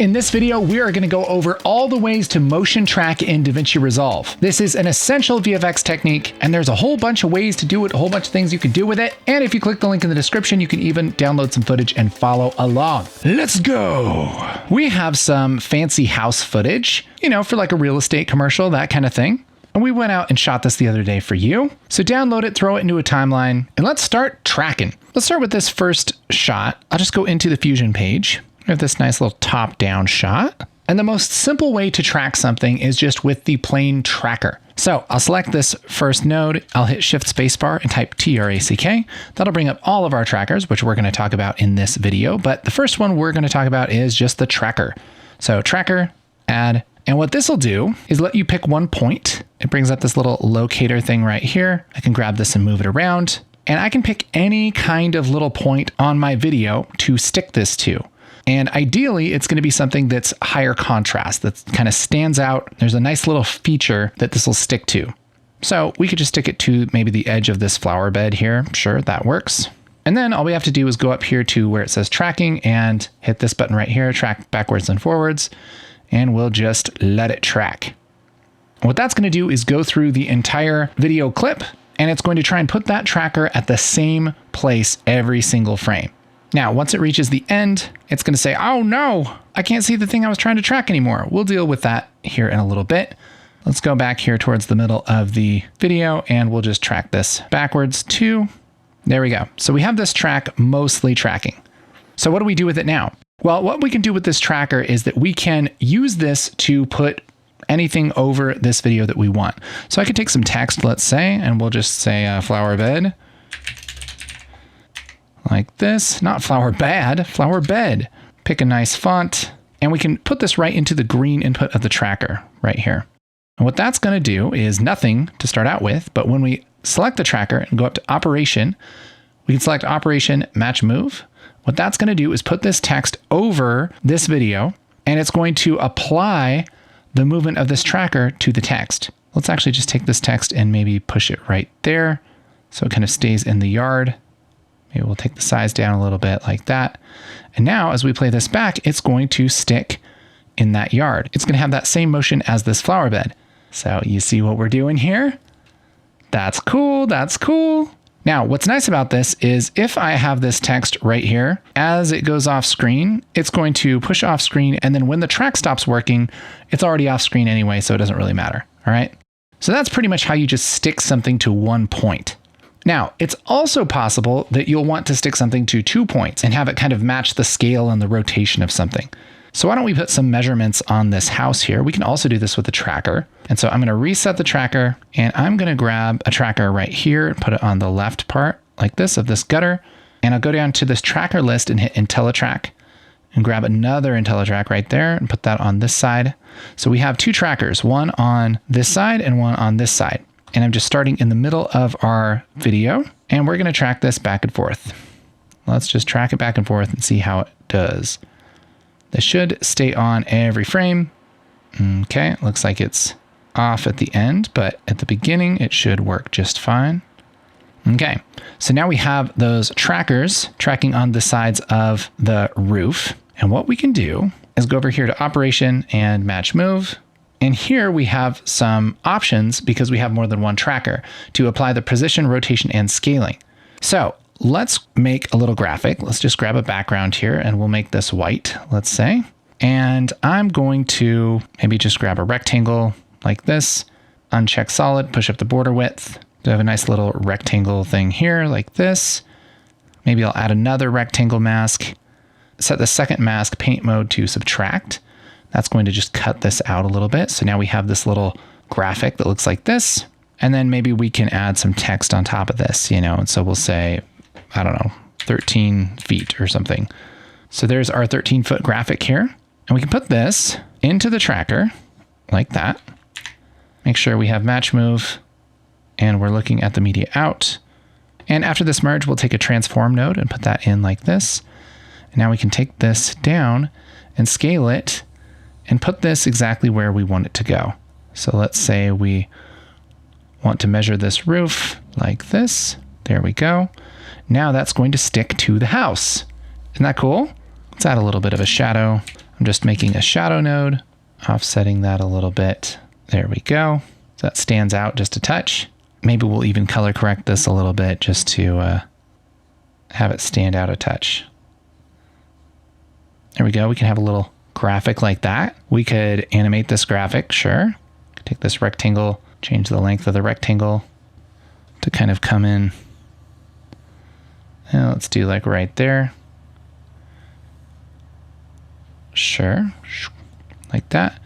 In this video, we are going to go over all the ways to motion track in DaVinci Resolve. This is an essential VFX technique, and there's a whole bunch of ways to do it, a whole bunch of things you can do with it. And if you click the link in the description, you can even download some footage and follow along. Let's go. We have some fancy house footage, you know, for like a real estate commercial, that kind of thing. And we went out and shot this the other day for you. So download it, throw it into a timeline, and let's start tracking. Let's start with this first shot. I'll just go into the Fusion page. We have this nice little top-down shot. And the most simple way to track something is just with the plane tracker. So I'll select this first node. I'll hit Shift Spacebar and type TRACK. That'll bring up all of our trackers, which we're going to talk about in this video. But the first one we're going to talk about is just the tracker. So tracker, add. And what this will do is let you pick one point. It brings up this little locator thing right here. I can grab this and move it around. And I can pick any kind of little point on my video to stick this to. And ideally, it's going to be something that's higher contrast, that kind of stands out. There's a nice little feature that this will stick to. So we could just stick it to maybe the edge of this flower bed here. Sure, that works. And then all we have to do is go up here to where it says tracking and hit this button right here, track backwards and forwards, and we'll just let it track. What that's going to do is go through the entire video clip, and it's going to try and put that tracker at the same place every single frame. Now, once it reaches the end, it's going to say, oh no, I can't see the thing I was trying to track anymore. We'll deal with that here in a little bit. Let's go back here towards the middle of the video and we'll just track this backwards too. There we go. So we have this track mostly tracking. So what do we do with it now? Well, what we can do with this tracker is that we can use this to put anything over this video that we want. So I could take some text, let's say, and we'll just say flower bed. Like this, not flower bed, flower bed. Pick a nice font, and we can put this right into the green input of the tracker right here. And what that's going to do is nothing to start out with, but when we select the tracker and go up to operation, we can select operation match move. What that's going to do is put this text over this video, and it's going to apply the movement of this tracker to the text. Let's actually just take this text and maybe push it right there so it kind of stays in the yard. Maybe we'll take the size down a little bit like that. And now as we play this back, it's going to stick in that yard. It's going to have that same motion as this flower bed. So you see what we're doing here? That's cool. That's cool. Now, what's nice about this is if I have this text right here, as it goes off screen, it's going to push off screen. And then when the track stops working, it's already off screen anyway, so it doesn't really matter. All right. So that's pretty much how you just stick something to one point. Now, it's also possible that you'll want to stick something to 2 points and have it kind of match the scale and the rotation of something. So why don't we put some measurements on this house here? We can also do this with the tracker. And so I'm going to reset the tracker, and I'm going to grab a tracker right here and put it on the left part like this of this gutter. And I'll go down to this tracker list and hit IntelliTrack and grab another IntelliTrack right there and put that on this side. So we have 2 trackers, one on this side and one on this side. And I'm just starting in the middle of our video, and we're going to track this back and forth. Let's just track it back and forth and see how it does. This should stay on every frame. Okay, looks like it's off at the end, but at the beginning, it should work just fine. Okay, so now we have those trackers tracking on the sides of the roof. And what we can do is go over here to Operation and Match Move. And here we have some options because we have more than one tracker to apply the position, rotation, and scaling. So let's make a little graphic. Let's just grab a background here and we'll make this white, let's say. And I'm going to maybe just grab a rectangle like this, uncheck solid, push up the border width. So I have a nice little rectangle thing here like this. Maybe I'll add another rectangle mask, set the second mask paint mode to subtract. That's going to just cut this out a little bit. So now we have this little graphic that looks like this. And then maybe we can add some text on top of this, you know, and so we'll say, I don't know, 13 feet or something. So there's our 13-foot graphic here. And we can put this into the tracker like that. Make sure we have match move and we're looking at the media out. And after this merge, we'll take a transform node and put that in like this. And now we can take this down and scale it and put this exactly where we want it to go. So let's say we want to measure this roof like this. There we go. Now that's going to stick to the house. Isn't that cool? Let's add a little bit of a shadow. I'm I'm just making a shadow node, offsetting that a little bit. There we go. So that stands out just a touch. Maybe we'll even color correct this a little bit just to have it stand out a touch. There we go. We can have a little graphic like that. We could animate this graphic, sure. Take this rectangle, change the length of the rectangle to kind of come in. And let's do like right there. Sure, like that.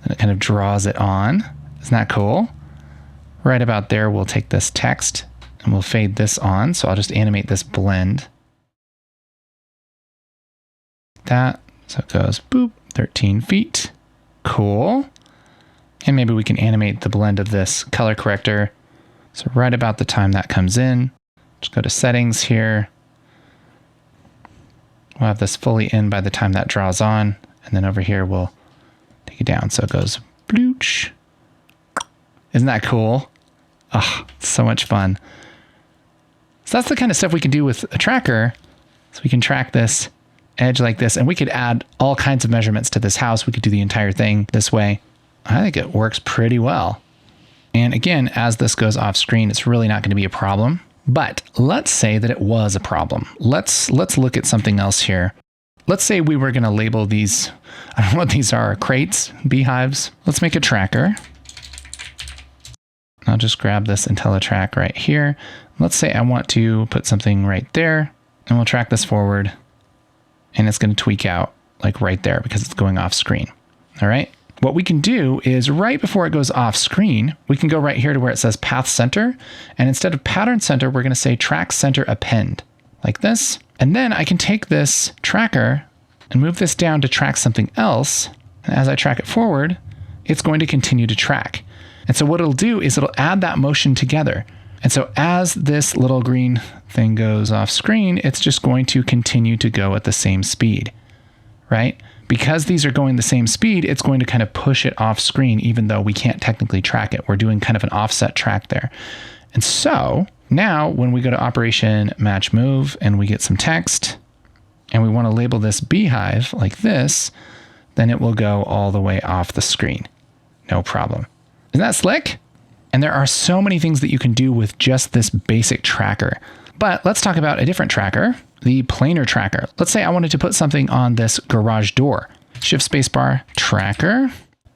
And it kind of draws it on. Isn't that cool? Right about there, we'll take this text and we'll fade this on. So I'll just animate this blend. That, so it goes boop, 13 feet. Cool. And maybe we can animate the blend of this color corrector. So right about the time that comes in, just go to settings here. We'll have this fully in by the time that draws on. And then over here, we'll take it down. So it goes blooch. Isn't that cool? Oh, so much fun. So that's the kind of stuff we can do with a tracker. So we can track this edge like this, and we could add all kinds of measurements to this house. We could do the entire thing this way. I think it works pretty well. And again, as this goes off screen, it's really not going to be a problem. But let's say that it was a problem. Let's look at something else here. Let's say we were going to label these, I don't know what these are, crates, beehives. Let's make a tracker. I'll just grab this IntelliTrack right here. Let's say I want to put something right there, and we'll track this forward, and it's going to tweak out like right there because it's going off screen. All right. What we can do is right before it goes off screen, we can go right here to where it says path center. And instead of pattern center, we're going to say track center append like this. And then I can take this tracker and move this down to track something else. And as I track it forward, it's going to continue to track. And so what it'll do is it'll add that motion together. And so as this little green thing goes off screen, it's just going to continue to go at the same speed, right? Because these are going the same speed, it's going to kind of push it off screen, even though we can't technically track it. We're doing kind of an offset track there. And so now when we go to Operation Match Move and we get some text and we want to label this beehive like this, then it will go all the way off the screen. No problem. Isn't that slick? And there are so many things that you can do with just this basic tracker. But let's talk about a different tracker, the planar tracker. Let's say I wanted to put something on this garage door. Shift spacebar, tracker.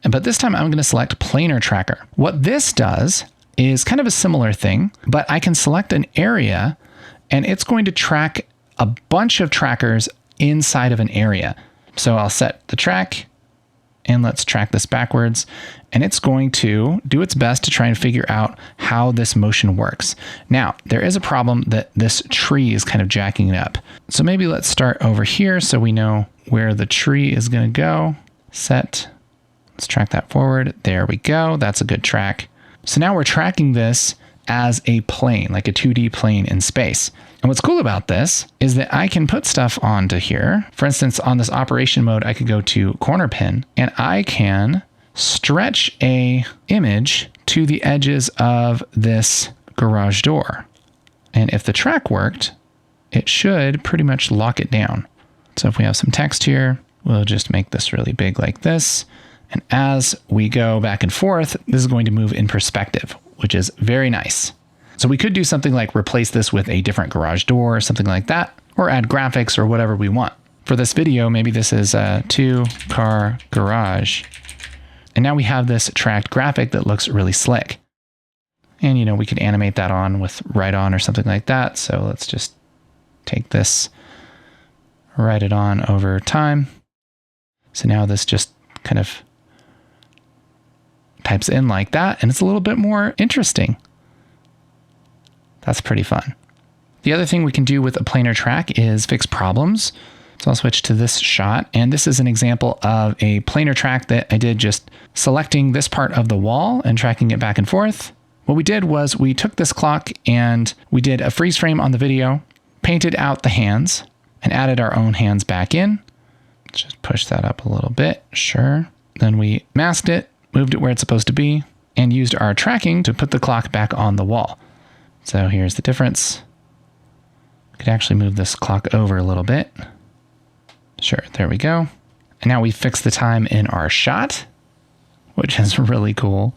But this time I'm going to select planar tracker. What this does is kind of a similar thing, but I can select an area and it's going to track a bunch of trackers inside of an area. So I'll set the track and let's track this backwards. And it's going to do its best to try and figure out how this motion works. Now, there is a problem that this tree is kind of jacking it up. So maybe let's start over here so we know where the tree is going to go. Set. Let's track that forward. There we go. That's a good track. So now we're tracking this as a plane, like a 2D plane in space. And what's cool about this is that I can put stuff onto here. For instance, on this operation mode, I could go to corner pin and I can stretch a image to the edges of this garage door. And if the track worked, it should pretty much lock it down. So if we have some text here, we'll just make this really big like this. And as we go back and forth, this is going to move in perspective, which is very nice. So we could do something like replace this with a different garage door or something like that, or add graphics or whatever we want. For this video, maybe this is a 2-car garage. And now we have this tracked graphic that looks really slick. And, you know, we could animate that on with write on or something like that. So let's just take this, write it on over time. So now this just kind of types in like that, and it's a little bit more interesting. That's pretty fun. The other thing we can do with a planar track is fix problems. So I'll switch to this shot. And this is an example of a planar track that I did just selecting this part of the wall and tracking it back and forth. What we did was we took this clock and we did a freeze frame on the video, painted out the hands, and added our own hands back in. Let's just push that up a little bit. Sure. Then we masked it, moved it where it's supposed to be, and used our tracking to put the clock back on the wall. So here's the difference. I could actually move this clock over a little bit. Sure, there we go. And now we fix the time in our shot, which is really cool.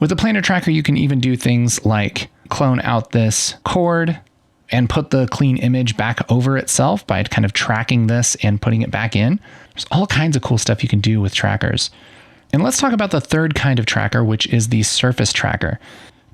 With the planar tracker, you can even do things like clone out this chord and put the clean image back over itself by kind of tracking this and putting it back in. There's all kinds of cool stuff you can do with trackers. And let's talk about the third kind of tracker, which is the surface tracker.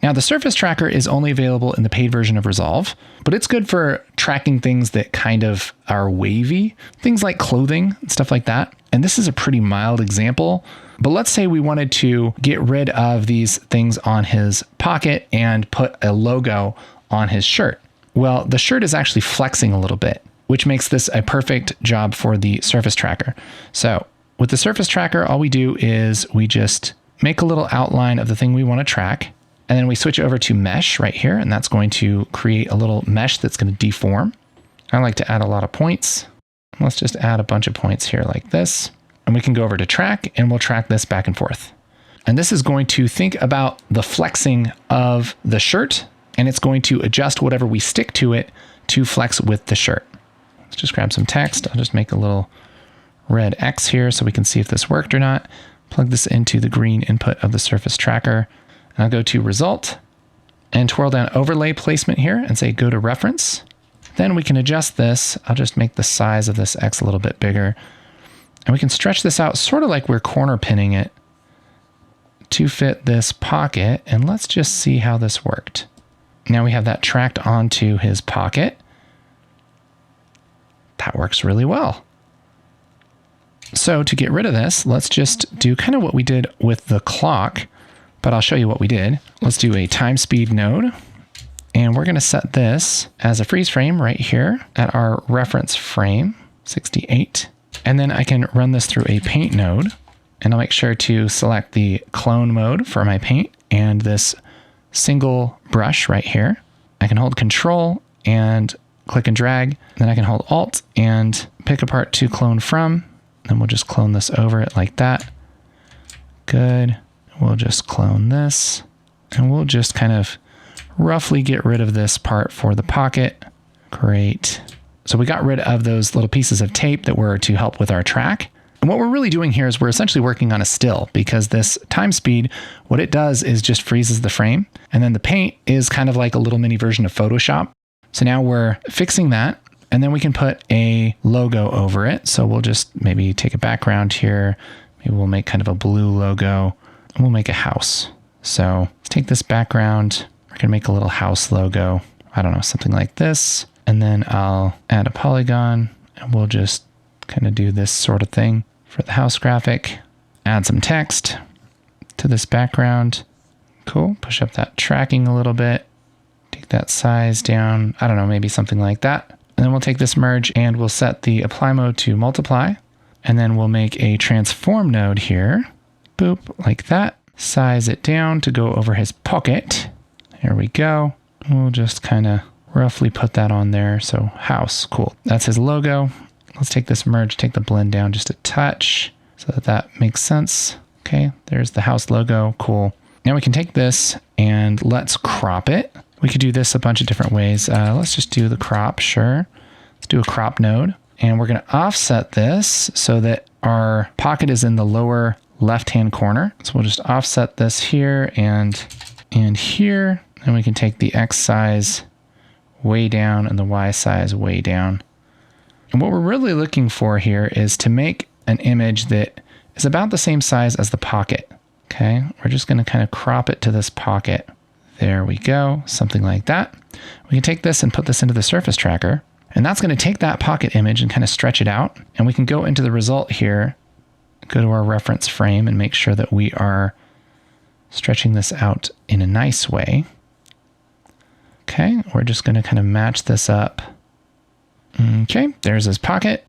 Now, the surface tracker is only available in the paid version of Resolve, but it's good for tracking things that kind of are wavy, things like clothing and stuff like that. And this is a pretty mild example, but let's say we wanted to get rid of these things on his pocket and put a logo on his shirt. Well, the shirt is actually flexing a little bit, which makes this a perfect job for the surface tracker. So with the surface tracker, all we do is we just make a little outline of the thing we want to track. And then we switch over to mesh right here, and that's going to create a little mesh that's going to deform. I like to add a lot of points. Let's just add a bunch of points here like this. And we can go over to track, and we'll track this back and forth. And this is going to think about the flexing of the shirt, and it's going to adjust whatever we stick to it to flex with the shirt. Let's just grab some text. I'll just make a little red X here so we can see if this worked or not. Plug this into the green input of the surface tracker. I'll go to result and twirl down overlay placement here and say go to reference. Then we can adjust this. I'll just make the size of this X a little bit bigger. And we can stretch this out sort of like we're corner pinning it to fit this pocket. And let's just see how this worked. Now we have that tracked onto his pocket. That works really well. So to get rid of this, let's just do kind of what we did with the clock. But I'll show you what we did. Let's do a time speed node. And we're going to set this as a freeze frame right here at our reference frame, 68. And then I can run this through a paint node. And I'll make sure to select the clone mode for my paint and this single brush right here. I can hold Control and click and drag. Then I can hold Alt and pick a part to clone from. Then we'll just clone this over it like that. Good. We'll just clone this, and we'll just kind of roughly get rid of this part for the pocket. Great. So we got rid of those little pieces of tape that were to help with our track. And what we're really doing here is we're essentially working on a still, because this time speed, what it does is just freezes the frame. And then the paint is kind of like a little mini version of Photoshop. So now we're fixing that, and then we can put a logo over it. So we'll just maybe take a background here. Maybe we'll make kind of a blue logo. We'll make a house. So let's take this background. We're going to make a little house logo. I don't know, something like this. And then I'll add a polygon, and we'll just kind of do this sort of thing for the house graphic. Add some text to this background. Cool. Push up that tracking a little bit. Take that size down. I don't know, maybe something like that. And then we'll take this merge and we'll set the apply mode to multiply. And then we'll make a transform node here. Boop, like that. Size it down to go over his pocket. Here we go. We'll just kind of roughly put that on there. So house, cool. That's his logo. Let's take this merge, take the blend down just a touch so that that makes sense. Okay, there's the house logo, cool. Now we can take this and let's crop it. We could do this a bunch of different ways. Let's just do the crop, sure. Let's do a crop node. And we're gonna offset this so that our pocket is in the lower left-hand corner. So we'll just offset this here and here. And we can take the X size way down and the Y size way down. And what we're really looking for here is to make an image that is about the same size as the pocket. Okay, we're just going to kind of crop it to this pocket. There we go, something like that. We can take this and put this into the surface tracker. And that's going to take that pocket image and kind of stretch it out. And we can go into the result here, go to our reference frame and make sure that we are stretching this out in a nice way. Okay, we're just going to kind of match this up. Okay, there's his pocket.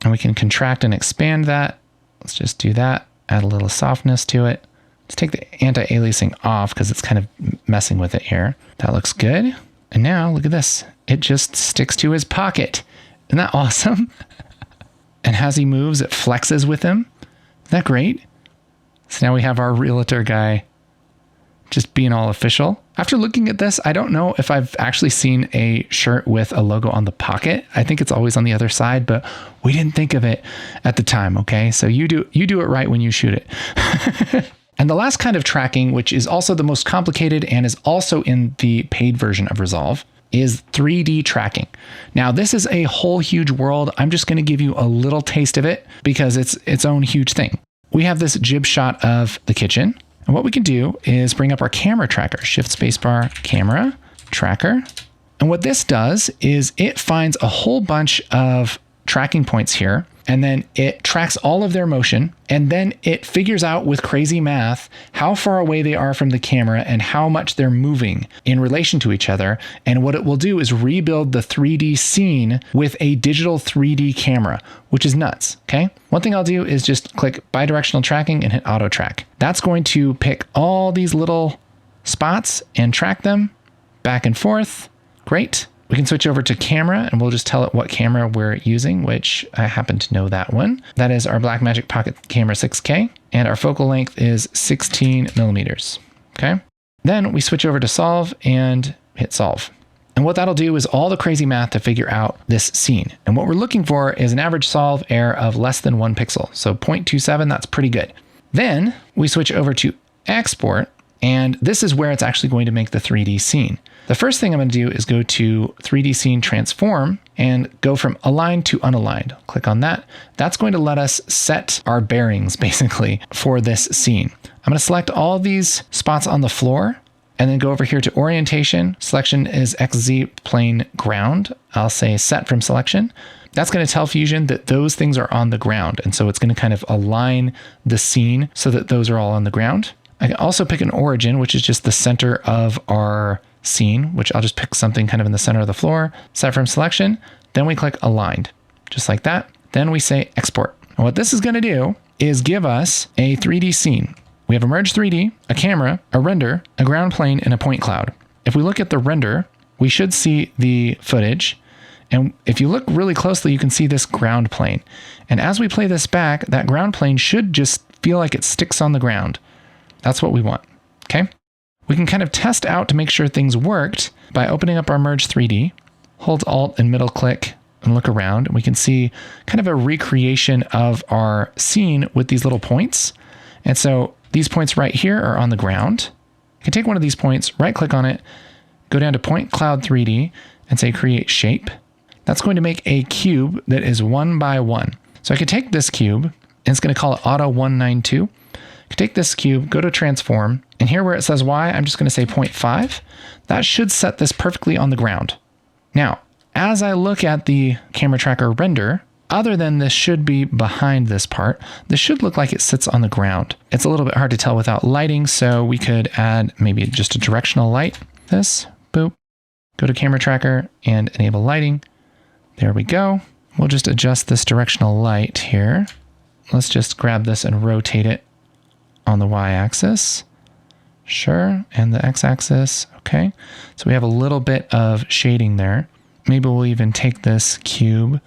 And we can contract and expand that. Let's just do that. Add a little softness to it. Let's take the anti-aliasing off because it's kind of messing with it here. That looks good. And now look at this. It just sticks to his pocket. Isn't that awesome? And as he moves, it flexes with him. Isn't that great? So now we have our realtor guy just being all official. After looking at this, I don't know if I've actually seen a shirt with a logo on the pocket. I think it's always on the other side, but we didn't think of it at the time, okay? So you do it right when you shoot it. And the last kind of tracking, which is also the most complicated and is also in the paid version of Resolve, is 3D tracking. Now, this is a whole huge world. I'm just going to give you a little taste of it because it's its own huge thing. We have this jib shot of the kitchen. And what we can do is bring up our camera tracker, Shift Spacebar, Camera Tracker. And what this does is it finds a whole bunch of tracking points here, and then it tracks all of their motion, and then it figures out with crazy math how far away they are from the camera and how much they're moving in relation to each other. And what it will do is rebuild the 3D scene with a digital 3D camera, which is nuts, okay? One thing I'll do is just click bidirectional tracking and hit auto track. That's going to pick all these little spots and track them back and forth. Great. We can switch over to camera and we'll just tell it what camera we're using, which I happen to know that one. That is our Blackmagic Pocket Camera 6K, and our focal length is 16 millimeters, okay? Then we switch over to solve and hit solve. And what that'll do is all the crazy math to figure out this scene. And what we're looking for is an average solve error of less than 1 pixel. So 0.27, that's pretty good. Then we switch over to export, and this is where it's actually going to make the 3D scene. The first thing I'm going to do is go to 3D Scene Transform and go from aligned to unaligned. Click on that. That's going to let us set our bearings, basically, for this scene. I'm going to select all these spots on the floor and then go over here to Orientation. Selection is XZ Plane Ground. I'll say Set from Selection. That's going to tell Fusion that those things are on the ground. And so it's going to kind of align the scene so that those are all on the ground. I can also pick an origin, which is just the center of our scene, which I'll just pick something kind of in the center of the floor, set from selection. Then we click aligned, just like that. Then we say export. And what this is going to do is give us a 3D scene. We have a merge 3D, a camera, a render, a ground plane, and a point cloud. If we look at the render, we should see the footage. And if you look really closely, you can see this ground plane. And as we play this back, that ground plane should just feel like it sticks on the ground. That's what we want, okay? We can kind of test out to make sure things worked by opening up our Merge 3D, hold Alt and middle click and look around. We can see kind of a recreation of our scene with these little points. And so these points right here are on the ground. I can take one of these points, right click on it, go down to Point Cloud 3D and say Create Shape. That's going to make a cube that is 1 by 1. So I can take this cube and it's going to call it Auto 192. I can take this cube, go to Transform, and here where it says Y, I'm just going to say 0.5. That should set this perfectly on the ground. Now, as I look at the camera tracker render, other than this should be behind this part, this should look like it sits on the ground. It's a little bit hard to tell without lighting, so we could add maybe just a directional light. This, boop, go to camera tracker and enable lighting. There we go. We'll just adjust this directional light here. Let's just grab this and rotate it on the y-axis. Sure, and the x-axis, okay. So we have a little bit of shading there. Maybe we'll even take this cube.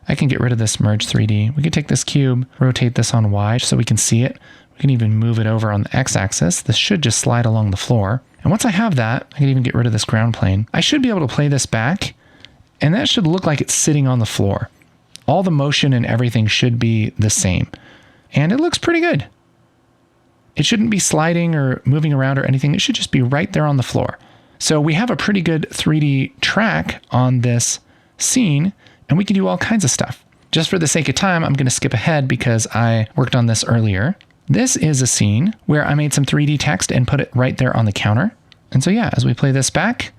I can get rid of this Merge 3D. We can take this cube, rotate this on Y so we can see it. We can even move it over on the x-axis. This should just slide along the floor. And once I have that, I can even get rid of this ground plane. I should be able to play this back, and that should look like it's sitting on the floor. All the motion and everything should be the same. And it looks pretty good. It shouldn't be sliding or moving around or anything. It should just be right there on the floor. So we have a pretty good 3D track on this scene, and we can do all kinds of stuff. Just for the sake of time, I'm going to skip ahead because I worked on this earlier. This is a scene where I made some 3D text and put it right there on the counter. And so yeah, as we play this back,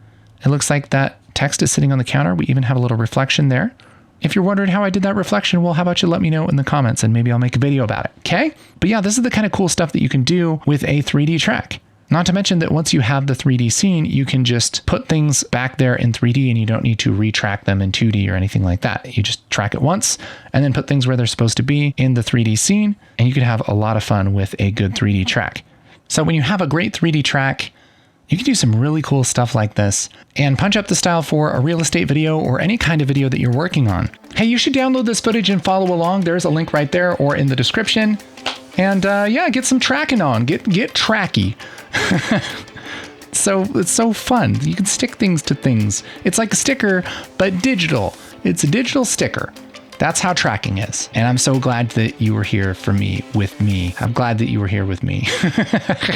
it looks like that text is sitting on the counter. We even have a little reflection there. If you're wondering how I did that reflection, well, how about you let me know in the comments and maybe I'll make a video about it, okay? But yeah, this is the kind of cool stuff that you can do with a 3D track. Not to mention that once you have the 3D scene, you can just put things back there in 3D and you don't need to retrack them in 2D or anything like that. You just track it once and then put things where they're supposed to be in the 3D scene, and you can have a lot of fun with a good 3D track. So when you have a great 3D track, you can do some really cool stuff like this and punch up the style for a real estate video or any kind of video that you're working on. Hey, you should download this footage and follow along. There's a link right there or in the description. And yeah, get some tracking on. Get tracky. So it's so fun. You can stick things to things. It's like a sticker, but digital. It's a digital sticker. That's how tracking is. And I'm so glad that you were here for me, with me. I'm glad that you were here with me.